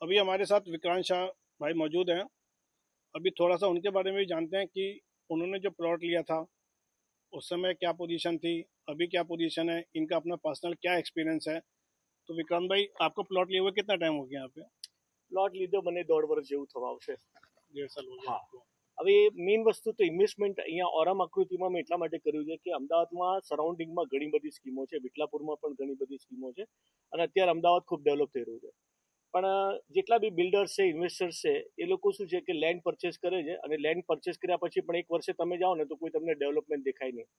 अभी हमारे साथ विक्रांत शाह भाई मौजूद हैं। अभी थोड़ा सा उनके बारे में भी जानते हैं कि उन्होंने जो प्लॉट लिया था उस समय क्या पोजीशन थी, अभी क्या पोजीशन है, इनका अपना पर्सनल क्या एक्सपीरियंस है। तो विक्रांत भाई, आपको प्लॉट लिए हुए कितना टाइम हो गया यहाँ पे? પ્લોટ લીધો મને 1.5 વર્ષ જેવું થવા આવશે. 1.5 साल हो गया હા. आपको? હવે મેઇન વસ્તુ તો ઇન્વેસ્ટમેન્ટ અહીંયા ઓરામ આકૃતિમાં મેં એટલા માટે કર્યું છે કે અમદાવાદમાં સરાઉન્ડિંગમાં ઘણી બધી સ્કીમો છે, વિઠલાપુરમાં પણ ઘણી બધી સ્કીમો છે અને અત્યારે અમદાવાદ ખૂબ ડેવલપ થઈ રહ્યું છે. પણ જેટલા બી બિલ્ડર્સ છે, ઇન્વેસ્ટર્સ છે, એ લોકો શું છે કે લેન્ડ પરચેસ કરે છે અને લેન્ડ પરચેસ કર્યા પછી પણ 1 વર્ષે તમે જાઓ ને તો કોઈ તમને ડેવલપમેન્ટ દેખાય નહીં.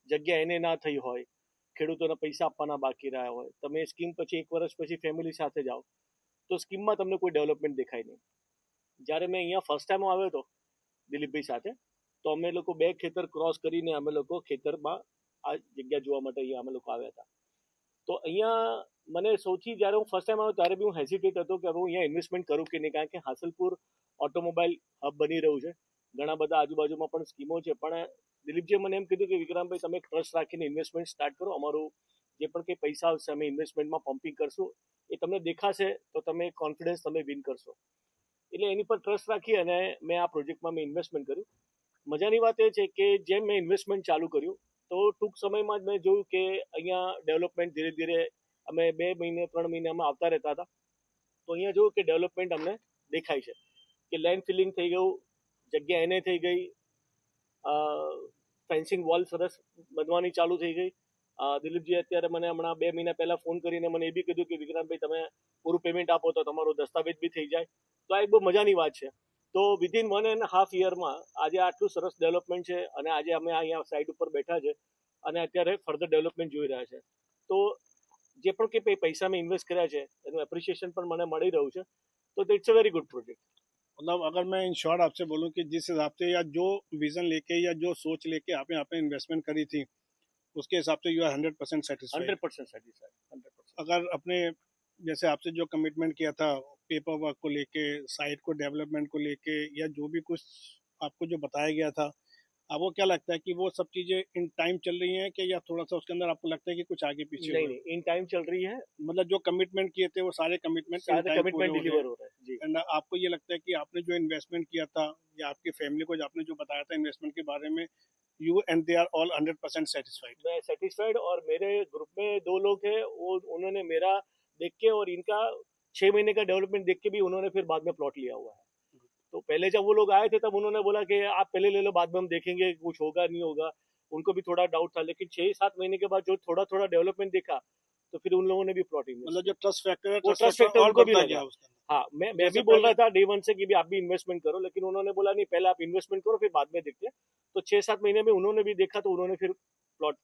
જગ્યા એને ના થઈ હોય, ખેડૂતોને પૈસા આપવાના બાકી રહ્યા હોય, તમે સ્કીમ પછી 1 વર્ષ પછી ફેમિલી સાથે જાઓ તો સ્કીમમાં તમને કોઈ ડેવલપમેન્ટ દેખાય નહીં. જ્યારે મેં અહીંયા ફર્સ્ટ ટાઈમ આવ્યો હતો દિલીપભાઈ સાથે, તો અમે લોકો 2 ખેતર ક્રોસ કરીને અમે લોકો ખેતરમાં આ જગ્યા જોવા માટે અહીંયા અમે લોકો આવ્યા હતા. તો અહીંયા મને સૌથી જ્યારે હું ફર્સ્ટ ટાઈમ આવ્યો ત્યારે બી હું હેઝિટેટ હતો કે હવે હું અહીંયા ઇન્વેસ્ટમેન્ટ કરું કે નહીં, કારણ કે હાસલપુર ઓટોમોબાઈલ હબ બની રહ્યું છે, ઘણા બધા આજુબાજુમાં પણ સ્કીમો છે. પણ દિલીપજીએ મને એમ કીધું કે વિક્રમભાઈ તમે ટ્રસ્ટ રાખીને ઇન્વેસ્ટમેન્ટ સ્ટાર્ટ કરો, અમારું જે પણ કંઈ પૈસા આવશે અમે ઇન્વેસ્ટમેન્ટમાં પમ્પિંગ કરશું, એ તમને દેખાશે તો તમે કોન્ફિડન્સ તમે વિન કરશો. એટલે એની પર ટ્રસ્ટ રાખી અને મેં આ પ્રોજેક્ટમાં મેં ઇન્વેસ્ટમેન્ટ કર્યું. મજાની વાત એ છે કે જેમ મેં ઇન્વેસ્ટમેન્ટ ચાલુ કર્યું તો ટૂંક સમયમાં જ મેં જોયું કે અહીંયા ડેવલપમેન્ટ ધીરે ધીરે અમે 2 મહિને 3 મહિનામાં આવતા રહેતા હતા. તો અહીંયા જોયું કે ડેવલપમેન્ટ અમને દેખાય છે કે લેન્ડ ફિલિંગ થઈ ગયું, જગ્યા એને થઈ ગઈ, ફેન્સિંગ વોલ સરસ બનવાની ચાલુ થઈ ગઈ. દિલીપજી અત્યારે મને હમણાં 2 મહિના પહેલા ફોન કરીને મને એ બી કીધું કે વિક્રાંતભાઈ તમે પૂરું પેમેન્ટ આપો તો તમારો દસ્તાવેજ બી થઈ જાય. તો આ એક બહુ મજાની વાત છે. તો વિધિન 1.5 યરમાં આજે આટલું સરસ ડેવલપમેન્ટ છે અને આજે અમે અહીંયા સાઇટ ઉપર બેઠા છે અને અત્યારે ફર્ધર ડેવલપમેન્ટ જોઈ રહ્યા છે. તો જે પણ કંઈ પૈસા મેં ઇન્વેસ્ટ કર્યા છે એનું એપ્રિસિએશન પણ મને મળી રહ્યું છે. તો it's a very good project. मतलब अगर मैं इन शॉर्ट आपसे बोलूं कि जिस हिसाब से या जो विजन लेके या जो सोच लेके आप यहाँ पे इन्वेस्टमेंट करी थी, उसके हिसाब से यू आर 100% सेटिस्फाइड? 100% सेटिस्फाइड, 100%. अगर अपने जैसे आपसे जो कमिटमेंट किया था पेपर वर्क को लेके, साइट को डेवलपमेंट को लेके, या जो भी कुछ आपको जो बताया गया था, आपको क्या लगता है कि वो सब चीजें इन टाइम चल रही हैं कि या थोड़ा सा उसके अंदर आपको लगता है कि कुछ आगे पीछे नहीं नहीं, इन टाइम चल रही है. मतलब जो कमिटमेंट किए थे वो सारे कमिटमेंट डिलीवर हो रहा है जी. एंड आपको ये लगता है कि आपने जो इन्वेस्टमेंट किया था या आपकी फैमिली को जो आपने जो बताया था इन्वेस्टमेंट के बारे में, you and they are all 100% satisfied? मैं सेटिस्फाइड. और मेरे ग्रुप में 2 लोग हैं, वो उन्होंने मेरा देख के और इनका 6 महीने का डेवलपमेंट देख के भी उन्होंने फिर बाद में प्लॉट लिया हुआ है. तो पहले जब वो लोग आए थे तब उन्होंने बोला कि आप पहले ले लो, बाद में हम देखेंगे कुछ होगा नहीं होगा. उनको भी थोड़ा डाउट था, लेकिन 6-7 महीने के बाद जो थोड़ा थोड़ा डेवलपमेंट देखा तो फिर उन लोगों ने भी प्लॉट इन्वेस्ट. मतलब जो ट्रस्ट फैक्टर है, वो ट्रस्ट फैक्टर उनको भी लगा. उसका? हाँ, मैं भी बोल रहा था डे 1 से कि भी आप भी इन्वेस्टमेंट करो, लेकिन उन्होंने बोला नहीं, पहले आप इन्वेस्टमेंट करो फिर बाद में देखते हैं. तो 6-7 महीने में उन्होंने भी देखा तो उन्होंने फिर प्लॉट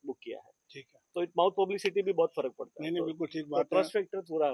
बुक किया है. ठीक है. तो माउथ पब्लिसिटी भी बहुत फर्क पड़ता है. नहीं नहीं, बिल्कुल ठीक तो बात है. ट्रस्ट फैक्टर पूरा